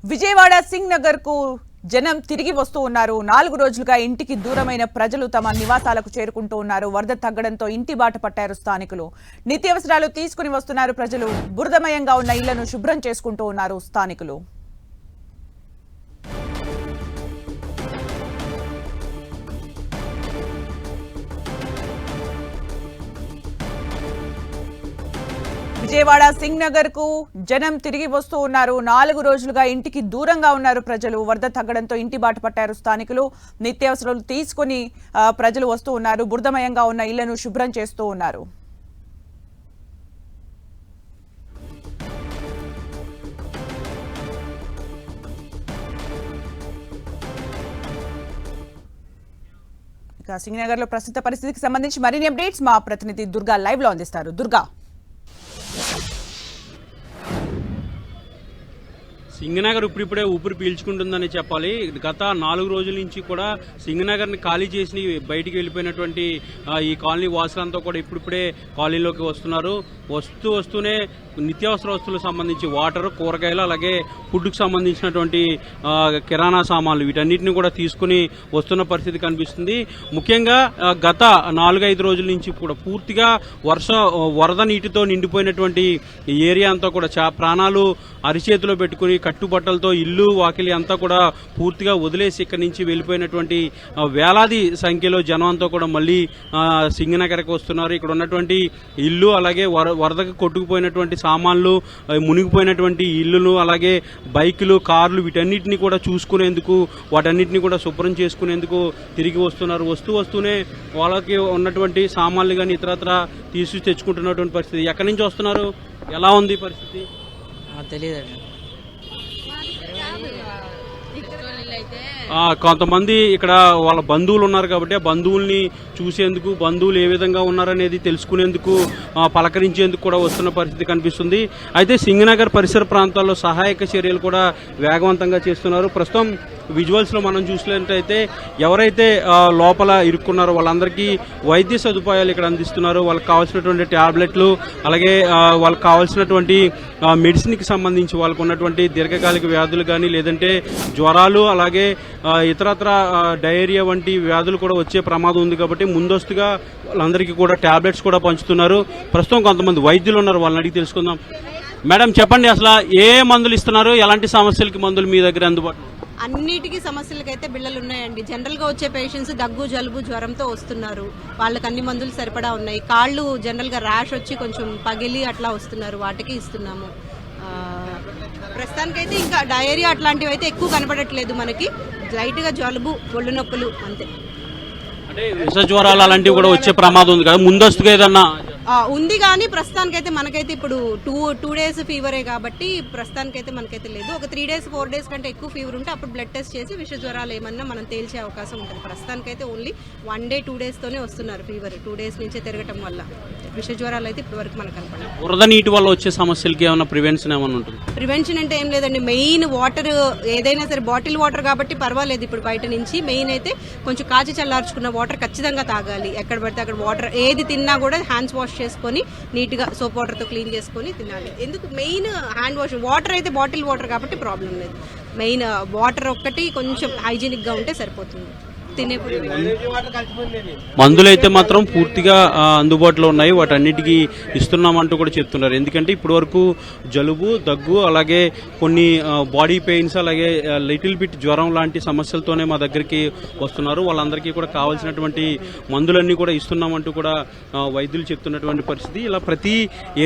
విజయవాడ సింగ్ నగర్ కు జనం తిరిగి వస్తూ ఉన్నారు. 4 రోజులుగా ఇంటికి దూరమైన ప్రజలు తమ నివాసాలకు చేరుకుంటూ ఉన్నారు. వరద తగ్గడంతో ఇంటి బాట పట్టారు స్థానికులు. నిత్యావసరాలు తీసుకుని వస్తున్నారు ప్రజలు. బురదమయంగా ఉన్న ఇళ్లను శుభ్రం చేసుకుంటూ ఉన్నారు స్థానికులు. విజయవాడ సింగ్ నగర్ కు జనం తిరిగి వస్తూ ఉన్నారు. 4 రోజులుగా ఇంటికి దూరంగా ఉన్నారు ప్రజలు. వరద తగ్గడంతో ఇంటి బాట పట్టారు స్థానికులు. నిత్యావసరాలు తీసుకుని ప్రజలు వస్తూ ఉన్నారు. బురదమయంగా ఉన్న ఇళ్లను శుభ్రం చేస్తూ ఉన్నారు. ఇక సింగ్ నగర్ లో ప్రస్తుత పరిస్థితికి సంబంధించి మరిన్ని అప్డేట్స్ మా ప్రతినిధి దుర్గా లైవ్ లో అందిస్తారు. దుర్గా, సింగనగర్ ఇప్పుడిప్పుడే ఊపిరి పీల్చుకుంటుందని చెప్పాలి. గత 4 రోజుల నుంచి కూడా సింగనగర్ని ఖాళీ చేసి బయటికి వెళ్ళిపోయినటువంటి ఈ కాలనీ వాసులంతా కూడా ఇప్పుడిప్పుడే కాలనీలోకి వస్తున్నారు. వస్తూనే నిత్యావసర వస్తువులకు సంబంధించి వాటర్, కూరగాయలు, అలాగే ఫుడ్కి సంబంధించినటువంటి కిరాణా సామాన్లు వీటన్నిటిని కూడా తీసుకుని వస్తున్న పరిస్థితి కనిపిస్తుంది. ముఖ్యంగా గత 4-5 రోజుల నుంచి కూడా పూర్తిగా వరద నీటితో నిండిపోయినటువంటి ఏరియా అంతా కూడా ప్రాణాలు అరిచేతిలో పెట్టుకుని కట్టుబట్టలతో ఇల్లు వాకిలి అంతా కూడా పూర్తిగా వదిలేసి ఇక్కడి నుంచి వెళ్ళిపోయినటువంటి వేలాది సంఖ్యలో జనం అంతా కూడా మళ్ళీ సింగనగర్కి వస్తున్నారు. ఇక్కడ ఉన్నటువంటి ఇల్లు, అలాగే వరదకు కొట్టుకుపోయినటువంటి సామాన్లు, మునిగిపోయినటువంటి ఇల్లులు, అలాగే బైకులు, కార్లు వీటన్నిటిని కూడా చూసుకునేందుకు, వాటన్నిటిని కూడా శుభ్రం చేసుకునేందుకు తిరిగి వస్తున్నారు. వస్తూనే వాళ్ళకి ఉన్నటువంటి సామాన్లు కానీ ఇతరత్ర తీసి తెచ్చుకుంటున్నటువంటి పరిస్థితి. ఎక్కడి నుంచి వస్తున్నారు? ఎలా ఉంది పరిస్థితి? తెలియదండి. కొంతమంది ఇక్కడ వాళ్ళ బంధువులు ఉన్నారు కాబట్టి ఆ బంధువుల్ని చూసేందుకు, బంధువులు ఏ విధంగా ఉన్నారనేది తెలుసుకునేందుకు, పలకరించేందుకు కూడా వస్తున్న పరిస్థితి కనిపిస్తుంది. అయితే సింగనగర్ పరిసర ప్రాంతాల్లో సహాయక చర్యలు కూడా వేగవంతంగా చేస్తున్నారు. ప్రస్తుతం విజువల్స్ లో మనం చూసినట్టయితే ఎవరైతే లోపల ఇరుక్కున్నారో వాళ్ళందరికీ వైద్య సదుపాయాలు ఇక్కడ అందిస్తున్నారు. వాళ్ళకి కావాల్సినటువంటి టాబ్లెట్లు, అలాగే వాళ్ళకి కావాల్సినటువంటి మెడిసిన్ కి సంబంధించి వాళ్ళకు ఉన్నటువంటి దీర్ఘకాలిక వ్యాధులు కానీ, లేదంటే జ్వరాలు, అలాగే ఇతరత్ర డయేరియా వంటి వ్యాధులు కూడా వచ్చే ప్రమాదం ఉంది కాబట్టి ముందస్తుగా వాళ్ళందరికీ కూడా టాబ్లెట్స్ కూడా పంచుతున్నారు. ప్రస్తుతం కొంతమంది వైద్యులు ఉన్నారు, వాళ్ళని అడిగి తెలుసుకుందాం. మేడం చెప్పండి, అసలు ఏ మందులు ఇస్తున్నారు? ఎలాంటి సమస్యలకి మందులు మీ దగ్గర అందుబాటు? అన్నిటికీ సమస్యలకైతే బిళ్ళలు ఉన్నాయండి. జనరల్ గా వచ్చే పేషెంట్స్ దగ్గు, జలుబు, జ్వరంతో వస్తున్నారు. వాళ్ళకి అన్ని మందులు సరిపడా ఉన్నాయి. కాళ్ళు జనరల్ గా ర్యాష్ వచ్చి కొంచెం పగిలి అట్లా వస్తున్నారు, వాటికి ఇస్తున్నాము. ప్రస్తుతానికైతే ఇంకా డయేరియా అట్లాంటివి అయితే ఎక్కువ కనపడట్లేదు మనకి. లైట్ గా జలుబు, ఒళ్ళు నొప్పులు అంతే. అంటే విష జ్వరాలు అలాంటివి కూడా వచ్చే ప్రమాదం ఉంది కదా, ముందస్తుగా ఏదన్నా ఉంది. కానీ ప్రస్తుతానికైతే మనకైతే ఇప్పుడు టూ డేస్ ఫీవరే కాబట్టి ప్రస్తుతానికైతే మనకైతే లేదు. ఒక 3 days 4 days కంటే ఎక్కువ ఫీవర్ ఉంటే అప్పుడు బ్లడ్ టెస్ట్ చేసి విష జ్వరాలు ఏమన్నా మనం తేల్చే అవకాశం ఉంటుంది. ప్రస్తుతానికైతే ఓన్లీ 1 day 2 days తోనే వస్తున్నారు ఫీవర్. 2 days నుంచే తిరగటం వల్ల విష జ్వరాలు అయితే ఇప్పటి వరకు మనకు కనపడదు. వరద నీటి వల్ల వచ్చే సమస్యలకి ఏమైనా ప్రివెన్షన్ ఏమైనా ఉంటుంది? ప్రివెన్షన్ అంటే ఏం లేదండి. మెయిన్ వాటర్ ఏదైనా సరే బాటిల్ వాటర్ కాబట్టి పర్వాలేదు. ఇప్పుడు బయట నుంచి మెయిన్ అయితే కొంచెం కాచి చల్లార్చుకున్న వాటర్ ఖచ్చితంగా తాగాలి. ఎక్కడ పడితే అక్కడ వాటర్ ఏది తిన్నా కూడా హ్యాండ్స్ వాష్ చేసుకొని నీట్ గా సోప్ వాటర్ తో క్లీన్ చేసుకొని తినాలి. ఎందుకు మెయిన్ హ్యాండ్ వాష్. వాటర్ అయితే బాటిల్ వాటర్ కాబట్టి ప్రాబ్లం లేదు. మెయిన్ వాటర్ ఒక్కటి కొంచెం హైజీనిక్ గా ఉంటే సరిపోతుంది. మందులు అయితే మాత్రం పూర్తిగా అందుబాటులో ఉన్నాయి. వాటన్నిటికీ ఇస్తున్నామంటూ కూడా చెప్తున్నారు. ఎందుకంటే ఇప్పటి వరకు జలుబు, దగ్గు, అలాగే కొన్ని బాడీ పెయిన్స్, అలాగే లిటిల్ బిట్ జ్వరం లాంటి సమస్యలతోనే మా దగ్గరికి వస్తున్నారు. వాళ్ళందరికీ కూడా కావాల్సినటువంటి మందులన్నీ కూడా ఇస్తున్నామంటూ కూడా వైద్యులు చెప్తున్నటువంటి పరిస్థితి. ఇలా ప్రతి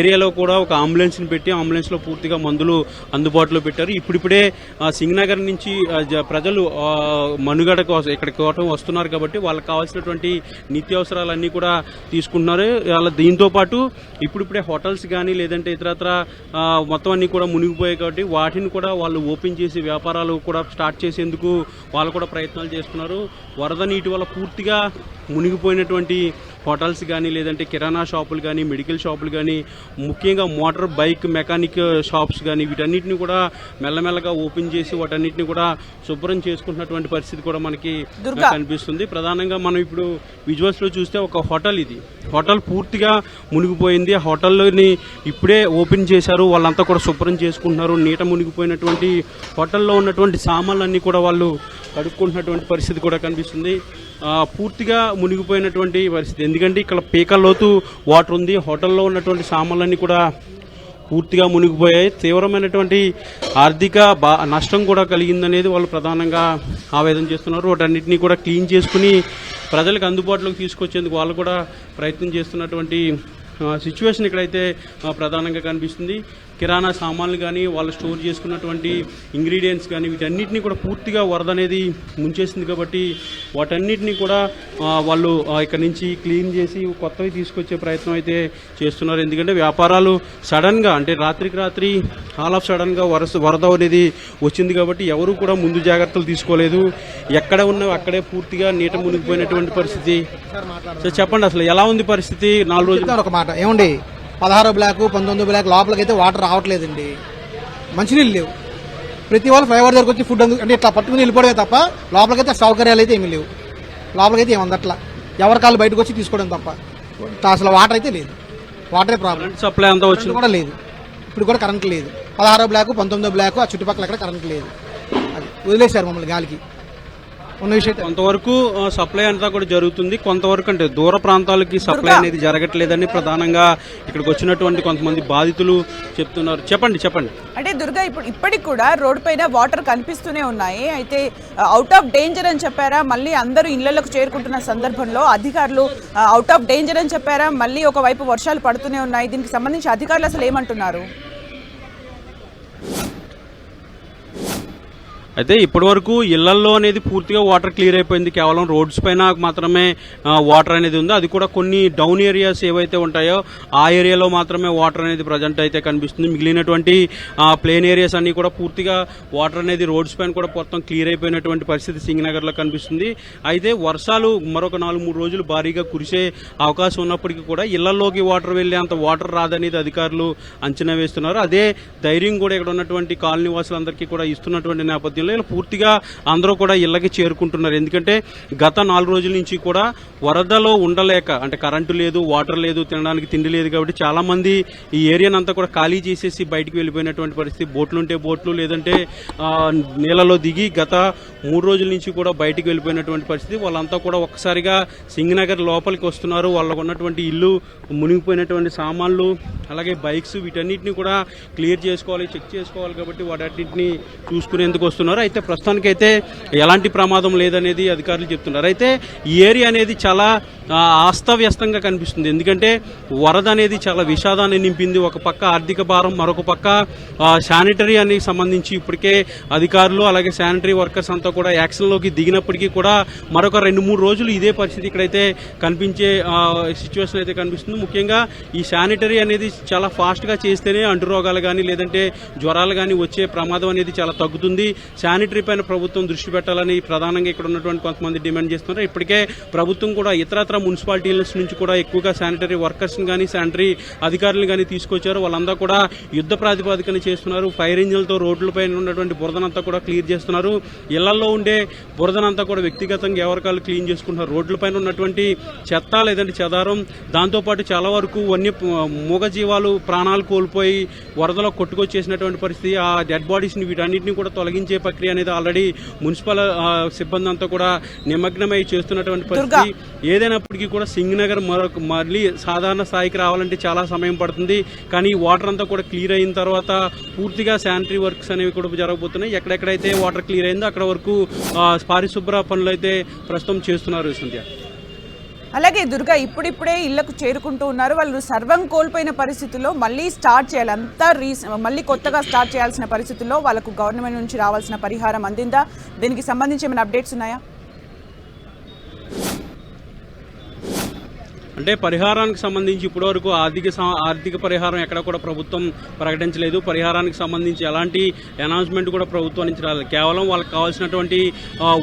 ఏరియాలో కూడా ఒక అంబులెన్స్ ని పెట్టి అంబులెన్స్ లో పూర్తిగా మందులు అందుబాటులో పెట్టారు. ఇప్పుడిప్పుడే సింగనగర్ నుంచి ప్రజలు మనుగడ కోసం ఇక్కడికి వస్తున్నారు కాబట్టి వాళ్ళకి కావాల్సినటువంటి నిత్యావసరాలన్నీ కూడా తీసుకుంటున్నారు. దీంతో పాటు ఇప్పుడిప్పుడే హోటల్స్ కానీ, లేదంటే ఇతరత్ర మొత్తం అన్ని కూడా మునిగిపోయాయి కాబట్టి వాటిని కూడా వాళ్ళు ఓపెన్ చేసి వ్యాపారాలు కూడా స్టార్ట్ చేసేందుకు వాళ్ళు కూడా ప్రయత్నాలు చేస్తున్నారు. వరద నీటి వల్ల పూర్తిగా మునిగిపోయినటువంటి హోటల్స్ కానీ లేదంటే కిరాణా షాపులు కానీ మెడికల్ షాపులు కానీ ముఖ్యంగా మోటార్ బైక్ మెకానిక్ షాప్స్ కానీ వీటన్నిటిని కూడా మెల్లమెల్లగా ఓపెన్ చేసి వాటన్నిటిని కూడా శుభ్రం చేసుకుంటున్నటువంటి పరిస్థితి కూడా మనకి కనిపిస్తుంది. ప్రధానంగా మనం ఇప్పుడు విజువల్స్ లో చూస్తే ఒక హోటల్, ఇది హోటల్ పూర్తిగా మునిగిపోయింది. ఆ హోటల్ని ఇప్పుడే ఓపెన్ చేశారు, వాళ్ళంతా కూడా శుభ్రం చేసుకుంటున్నారు. నీట మునిగిపోయినటువంటి హోటల్లో ఉన్నటువంటి సామాన్లన్నీ కూడా వాళ్ళు కడుక్కుంటున్నటువంటి పరిస్థితి కూడా కనిపిస్తుంది. పూర్తిగా మునిగిపోయినటువంటి పరిస్థితి, ఎందుకంటే ఇక్కడ పీకల్లోతు వాటర్ ఉంది. హోటల్లో ఉన్నటువంటి సామాన్లన్నీ కూడా పూర్తిగా మునిగిపోయాయి. తీవ్రమైనటువంటి ఆర్థిక నష్టం కూడా కలిగిందనేది వాళ్ళు ప్రధానంగా ఆవేదన చేస్తున్నారు. వాటన్నిటినీ కూడా క్లీన్ చేసుకుని ప్రజలకు అందుబాటులోకి తీసుకొచ్చేందుకు వాళ్ళు కూడా ప్రయత్నం చేస్తున్నటువంటి సిచ్యువేషన్ ఇక్కడైతే ప్రధానంగా కనిపిస్తుంది. కిరాణా సామాన్లు కానీ వాళ్ళు స్టోర్ చేసుకున్నటువంటి ఇంగ్రీడియంట్స్ కానీ వీటన్నిటిని కూడా పూర్తిగా వరద అనేది ముంచేసింది. కాబట్టి వాటన్నిటిని కూడా వాళ్ళు ఇక్కడ నుంచి క్లీన్ చేసి కొత్తవి తీసుకొచ్చే ప్రయత్నం అయితే చేస్తున్నారు. ఎందుకంటే వ్యాపారాలు సడన్గా, అంటే రాత్రికి రాత్రి ఆల్ ఆఫ్ సడన్గా వరద అనేది వచ్చింది. కాబట్టి ఎవరు కూడా ముందు జాగ్రత్తలు తీసుకోలేదు. ఎక్కడ ఉన్నా అక్కడే పూర్తిగా నీట మునిగిపోయినటువంటి పరిస్థితి. సో చెప్పండి, అసలు ఎలా ఉంది పరిస్థితి? 4 రోజులు ఒక మాట ఏమండి, 16 బ్లాక్ 19 బ్లాక్ లోపలికైతే వాటర్ రావట్లేదండి, మంచినీళ్ళు లేవు. ప్రతి వాళ్ళు ఫ్లైఓవర్ దగ్గరకు వచ్చి ఫుడ్ అంటే ఇట్లా పట్టుకుని వెళ్ళిపోవడమే తప్ప లోపలికైతే సౌకర్యాలు అయితే ఏమీ లేవు. లోపలికైతే ఏముంది అట్లా ఎవరి కాళ్ళు బయటకు వచ్చి తీసుకోవడం తప్ప అసలు వాటర్ అయితే లేదు. వాటరే ప్రాబ్లం. సప్లై అంతా వచ్చింది కూడా లేదు. ఇప్పుడు కూడా కరెంట్ లేదు. 16 బ్లాక్ 19 బ్లాక్ ఆ చుట్టుపక్కల ఎక్కడ కరెంట్ లేదు. అది వదిలేశారు మమ్మల్ని గాలికి. ఉన్న విషయం కొంతవరకు సప్లై అంతా కూడా జరుగుతుంది, కొంతవరకు అంటే దూర ప్రాంతాలకి సప్లై అనేది జరగట్లేదని ప్రధానంగా ఇక్కడికి వచ్చినటువంటి కొంతమంది బాధితులు చెప్తున్నారు. చెప్పండి. అంటే దుర్గా, ఇప్పటికి కూడా రోడ్డు పైన వాటర్ కనిపిస్తూనే ఉన్నాయి. అయితే అవుట్ ఆఫ్ డేంజర్ అని చెప్పారా? మళ్ళీ అందరూ ఇళ్లకు చేరుకుంటున్న సందర్భంలో అధికారులు అవుట్ ఆఫ్ డేంజర్ అని చెప్పారా? మళ్ళీ ఒకవైపు వర్షాలు పడుతూనే ఉన్నాయి. దీనికి సంబంధించి అధికారులు అసలు ఏమంటున్నారు? అయితే ఇప్పటి వరకు ఇళ్లలో అనేది పూర్తిగా వాటర్ క్లియర్ అయిపోయింది. కేవలం రోడ్స్ పైన మాత్రమే వాటర్ అనేది ఉంది. అది కూడా కొన్ని డౌన్ ఏరియాస్ ఏవైతే ఉంటాయో ఆ ఏరియాలో మాత్రమే వాటర్ అనేది ప్రజెంట్ అయితే కనిపిస్తుంది. మిగిలినటువంటి ప్లేన్ ఏరియాస్ అన్ని కూడా పూర్తిగా వాటర్ అనేది రోడ్స్ పైన కూడా మొత్తం క్లియర్ అయిపోయినటువంటి పరిస్థితి సింగనగర్ లో కనిపిస్తుంది. అయితే వర్షాలు మరొక 4-3 రోజులు భారీగా కురిసే అవకాశం ఉన్నప్పటికీ కూడా ఇళ్లలోకి వాటర్ వెళ్లే అంత వాటర్ రాదనేది అధికారులు అంచనా వేస్తున్నారు. అదే ధైర్యం కూడా ఇక్కడ ఉన్నటువంటి కాలనీ వాసులందరికీ కూడా ఇస్తున్నటువంటి నేపథ్యంలో పూర్తిగా అందరూ కూడా ఇళ్లకి చేరుకుంటున్నారు. ఎందుకంటే గత 4 రోజుల నుంచి కూడా వరదలో ఉండలేక, అంటే కరెంటు లేదు, వాటర్ లేదు, తినడానికి తిండి లేదు. కాబట్టి చాలా మంది ఈ ఏరియానంతా కూడా ఖాళీ చేసేసి బయటికి వెళ్ళిపోయినటువంటి పరిస్థితి. బోట్లుంటే బోట్లు, లేదంటే నీళ్ళలో దిగి గత 3 రోజుల నుంచి కూడా బయటికి వెళ్ళిపోయినటువంటి పరిస్థితి. వాళ్ళంతా కూడా ఒక్కసారిగా సింగనగర్ లోపలికి వస్తున్నారు. వాళ్ళకు ఉన్నటువంటి ఇల్లు మునిగిపోయినటువంటి సామాన్లు, అలాగే బైక్స్, వీటన్నిటిని కూడా క్లియర్ చేసుకోవాలి, చెక్ చేసుకోవాలి. కాబట్టి వాటన్నింటినీ చూసుకునేందుకు వస్తున్నారు. అయితే ప్రస్తుతానికైతే ఎలాంటి ప్రమాదం లేదనేది అధికారులు చెప్తున్నారు. అయితే ఈ ఏరియా అనేది చాలా అస్తవ్యస్తంగా కనిపిస్తుంది. ఎందుకంటే వరద అనేది చాలా విషాదాన్ని నింపింది. ఒక పక్క ఆర్థిక భారం, మరొక పక్క శానిటరీ అనేది సంబంధించి ఇప్పటికే అధికారులు అలాగే శానిటరీ వర్కర్స్ అంతా కూడా యాక్షన్లోకి దిగినప్పటికీ కూడా మరొక 2-3 రోజులు ఇదే పరిస్థితి ఇక్కడైతే కనిపించే సిచ్యువేషన్ అయితే కనిపిస్తుంది. ముఖ్యంగా ఈ శానిటరీ అనేది చాలా ఫాస్ట్గా చేస్తేనే అంటురోగాలు కానీ లేదంటే జ్వరాలు కానీ వచ్చే ప్రమాదం అనేది చాలా తగ్గుతుంది. శానిటరీ పైన ప్రభుత్వం దృష్టి పెట్టాలని ప్రధానంగా ఇక్కడ ఉన్నటువంటి కొంతమంది డిమాండ్ చేస్తున్నారు. ఇప్పటికే ప్రభుత్వం కూడా ఇతరత్ర మున్సిపాలిటీల నుంచి కూడా ఎక్కువగా శానిటరీ వర్కర్స్ కానీ శానిటరీ అధికారులను కానీ తీసుకొచ్చారు. వాళ్ళంతా కూడా యుద్ధ ప్రాతిపదికన చేస్తున్నారు. ఫైర్ ఇంజిన్లతో రోడ్లపైన ఉన్నటువంటి బురదనంతా కూడా క్లియర్ చేస్తున్నారు. ఇళ్లలో ఉండే బురదనంతా కూడా వ్యక్తిగతంగా ఎవరికాలు క్లీన్ చేసుకుంటున్నారు. రోడ్లపైన ఉన్నటువంటి చెత్త లేదంటే చెదారం, దాంతోపాటు చాలా వరకు మూగజీవాలు ప్రాణాలు కోల్పోయి వరదలో కొట్టుకొచ్చేసినటువంటి పరిస్థితి. ఆ డెడ్ బాడీస్ ని వీటన్నిటిని కూడా తొలగించే ప్రక్రియ అనేది ఆల్రెడీ మున్సిపల్ సిబ్బంది అంతా కూడా నిమగ్నమై చేస్తున్నటువంటి పరిస్థితి. ఏదైనప్పటికీ కూడా సింగనగర్ మళ్ళీ సాధారణ స్థాయికి రావాలంటే చాలా సమయం పడుతుంది. కానీ వాటర్ అంతా కూడా క్లియర్ అయిన తర్వాత పూర్తిగా శానిటరీ వర్క్స్ అనేవి కూడా జరగబోతున్నాయి. ఎక్కడెక్కడైతే వాటర్ క్లియర్ అయిందో అక్కడ వరకు పారిశుభ్ర పనులు అయితే ప్రస్తుతం చేస్తున్నారు. సంధ్య, అలాగే దుర్గా, ఇప్పుడిప్పుడే ఇళ్లకు చేరుకుంటూ ఉన్నారు. వాళ్ళు సర్వం కోల్పోయిన పరిస్థితుల్లో మళ్ళీ స్టార్ట్ చేయాలి, మళ్ళీ కొత్తగా స్టార్ట్ చేయాల్సిన పరిస్థితుల్లో వాళ్ళకు గవర్నమెంట్ నుంచి రావాల్సిన పరిహారం అందిందా? దీనికి సంబంధించి ఏమైనా అప్డేట్స్ ఉన్నాయా? అంటే పరిహారానికి సంబంధించి ఇప్పటివరకు ఆర్థిక పరిహారం ఎక్కడ కూడా ప్రభుత్వం ప్రకటించలేదు. పరిహారానికి సంబంధించి ఎలాంటి అనౌన్స్మెంట్ కూడా ప్రభుత్వం నుంచి రాలేదు. కేవలం వాళ్ళకి కావాల్సినటువంటి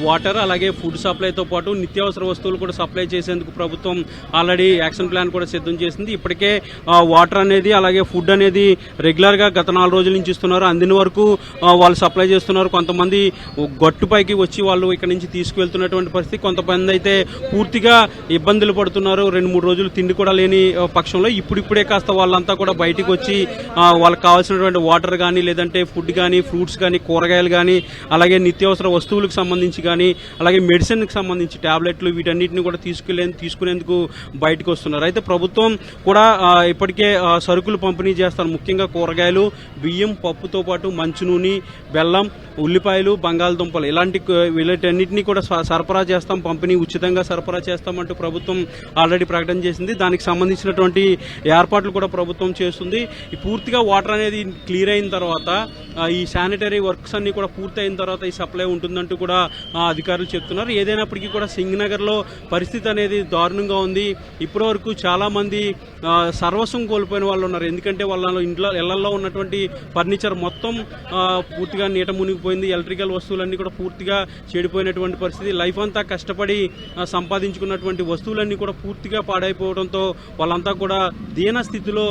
వాటర్ అలాగే ఫుడ్ సప్లైతో పాటు నిత్యావసర వస్తువులు కూడా సప్లై చేసేందుకు ప్రభుత్వం ఆల్రెడీ యాక్షన్ ప్లాన్ కూడా సిద్ధం చేసింది. ఇప్పటికే వాటర్ అనేది అలాగే ఫుడ్ అనేది రెగ్యులర్ గా గత 4 రోజుల నుంచి ఇస్తున్నారు. అందిన వరకు వాళ్ళు సప్లై చేస్తున్నారు. కొంతమంది గట్టుపైకి వచ్చి వాళ్ళు ఇక్కడ నుంచి తీసుకువెళ్తున్నటువంటి పరిస్థితి. కొంతమంది అయితే పూర్తిగా ఇబ్బందులు పడుతున్నారు. 2-3 రోజులు తిండి కూడా లేని పక్షంలో ఇప్పుడిప్పుడే కాస్త వాళ్ళంతా కూడా బయటికి వచ్చి వాళ్ళకి కావాల్సినటువంటి వాటర్ కానీ లేదంటే ఫుడ్ కానీ ఫ్రూట్స్ కానీ కూరగాయలు కానీ అలాగే నిత్యావసర వస్తువులకు సంబంధించి కానీ అలాగే మెడిసిన్కి సంబంధించి టాబ్లెట్లు వీటన్నిటిని కూడా తీసుకునేందుకు బయటకు వస్తున్నారు. అయితే ప్రభుత్వం కూడా ఇప్పటికే సరుకులు పంపిణీ చేస్తారు. ముఖ్యంగా కూరగాయలు, బియ్యం, పప్పుతో పాటు మంచునూనె, బెల్లం, ఉల్లిపాయలు, బంగాళదుంపలు వీటన్నిటిని కూడా సరఫరా చేస్తాం, పంపిణీ ఉచితంగా సరఫరా చేస్తామంటూ ప్రభుత్వం ఆల్రెడీ ప్రకటన చేసింది. దానికి సంబంధించినటువంటి ఏర్పాట్లు కూడా ప్రభుత్వం చేస్తుంది. ఈ పూర్తిగా వాటర్ అనేది క్లియర్ అయిన తర్వాత ఈ శానిటరీ వర్క్స్ అన్ని కూడా పూర్తి అయిన తర్వాత ఈ సప్లై ఉంటుందంటూ కూడా అధికారులు చెప్తున్నారు. ఏదైనప్పటికీ కూడా సింగనగర్ లో పరిస్థితి అనేది దారుణంగా ఉంది. ఇప్పటి వరకు చాలా మంది సర్వస్వం కోల్పోయిన వాళ్ళు ఉన్నారు. ఎందుకంటే వాళ్ళ ఇళ్లలో ఉన్నటువంటి ఫర్నిచర్ మొత్తం పూర్తిగా నీట మునిగిపోయింది. ఎలక్ట్రికల్ వస్తువులన్నీ కూడా పూర్తిగా చెడిపోయినటువంటి పరిస్థితి. లైఫ్ అంతా కష్టపడి సంపాదించుకున్నటువంటి వస్తువులన్నీ కూడా పూర్తిగా పాడైపోవడంతో వాళ్ళంతా కూడా దీన స్థితిలో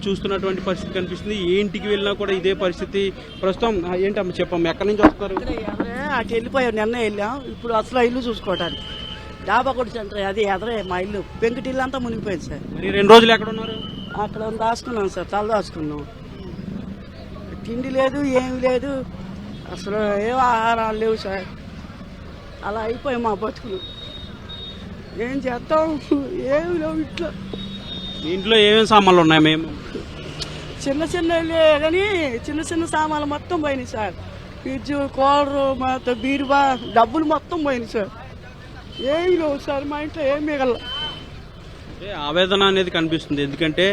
చూస్తున్నటువంటి పరిస్థితి కనిపిస్తుంది. ఏ ఇంటికి వెళ్ళినా కూడా ఇదే పరిస్థితి. ప్రస్తుతం ఏంటమ్మా చెప్పమ్మా, ఎక్కడి నుంచి వస్తారు? అటు వెళ్ళిపోయాం, నిన్న వెళ్ళాం. ఇప్పుడు అసలు ఇల్లు చూసుకోవడానికి డాబా కూడా సెంటర్ అది ఎదరే మా ఇల్లు. పెంకుటి ఇల్లు అంతా మునిగిపోయింది సార్. మరి 2 రోజులు ఎక్కడ ఉన్నారు? అక్కడ దాచుకున్నాం సార్, తల దాచుకున్నాం. తిండి లేదు, ఏమి లేదు, అసలు ఏం ఆహారాలు లేవు సార్. అలా అయిపోయాయి మా బతుకులు. ఏం చేస్తాం, ఏమి లేవు ఇంట్లో. ఇంట్లో ఏమేమి సామాన్లు ఉన్నాయి? మేము చిన్న కానీ చిన్న సామాన్లు మొత్తం పోయినాయి సార్. ఫ్రిడ్జ్, కూలరు, మొత్తం బీరువా, డబ్బులు మొత్తం పోయినాయి సార్. ఏమి లేవు సార్, మా ఇంట్లో ఏం మిగల. ఆవేదన అనేది కనిపిస్తుంది. ఎందుకంటే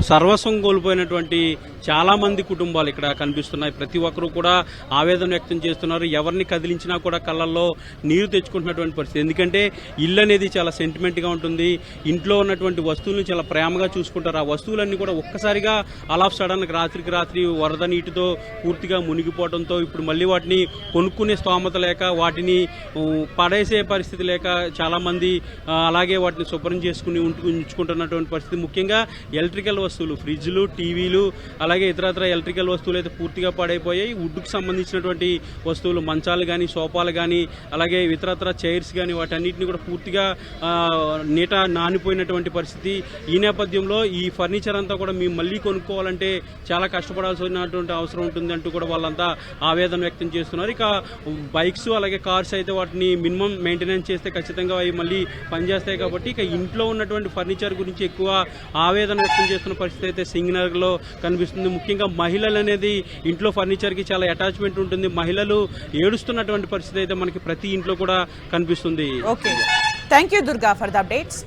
సర్వస్వం కోల్పోయినటువంటి చాలా మంది కుటుంబాలు ఇక్కడ కనిపిస్తున్నాయి. ప్రతి ఒక్కరూ కూడా ఆవేదన వ్యక్తం చేస్తున్నారు. ఎవరిని కదిలించినా కూడా కళ్ళల్లో నీరు తెచ్చుకుంటున్నటువంటి పరిస్థితి. ఎందుకంటే ఇల్లు అనేది చాలా సెంటిమెంట్ గా ఉంటుంది. ఇంట్లో ఉన్నటువంటి వస్తువులను చాలా ప్రేమగా చూసుకుంటారు. ఆ వస్తువులన్నీ కూడా ఒక్కసారిగా అలా సడన్ రాత్రికి రాత్రి వరద నీటితో పూర్తిగా మునిగిపోవడంతో ఇప్పుడు మళ్ళీ వాటిని కొనుక్కునే స్తోమత లేక వాటిని పడేసే పరిస్థితి లేక చాలా మంది అలాగే వాటిని శుభ్రం చేసుకుని ఉంచుకుంటున్నటువంటి పరిస్థితి. ముఖ్యంగా ఎలక్ట్రికల్ వస్తువులు, ఫ్రిడ్జ్లు, టీవీలు అలాగే ఇతరత్ర ఎలక్ట్రికల్ వస్తువులు అయితే పూర్తిగా పాడైపోయాయి. వుడ్కి సంబంధించినటువంటి వస్తువులు, మంచాలు కానీ, సోఫాలు కానీ, అలాగే ఇతరత్ర చైర్స్ కానీ వాటన్నిటిని కూడా పూర్తిగా నీట నానిపోయినటువంటి పరిస్థితి. ఈ నేపథ్యంలో ఈ ఫర్నిచర్ అంతా కూడా మేము మళ్ళీ కొనుక్కోవాలంటే చాలా కష్టపడాల్సినటువంటి అవసరం ఉంటుంది అంటూ కూడా వాళ్ళంతా ఆవేదన వ్యక్తం చేస్తున్నారు. ఇక బైక్స్ అలాగే కార్స్ అయితే వాటిని మినిమం మెయింటెనెన్స్ చేస్తే ఖచ్చితంగా అవి మళ్ళీ పనిచేస్తాయి. కాబట్టి ఇక ఇంట్లో ఉన్నటువంటి ఫర్నిచర్ గురించి ఎక్కువ ఆవేదన వ్యక్తం చేస్తున్న పరిస్థితి అయితే సింగనగర్ లో కనిపిస్తుంది. ముఖ్యంగా మహిళలు అనేది ఇంట్లో ఫర్నిచర్ కి చాలా అటాచ్మెంట్ ఉంటుంది. మహిళలు ఏడుస్తున్నటువంటి పరిస్థితి అయితే మనకి ప్రతి ఇంట్లో కూడా కనిపిస్తుంది. Okay, thank you Durga for the updates.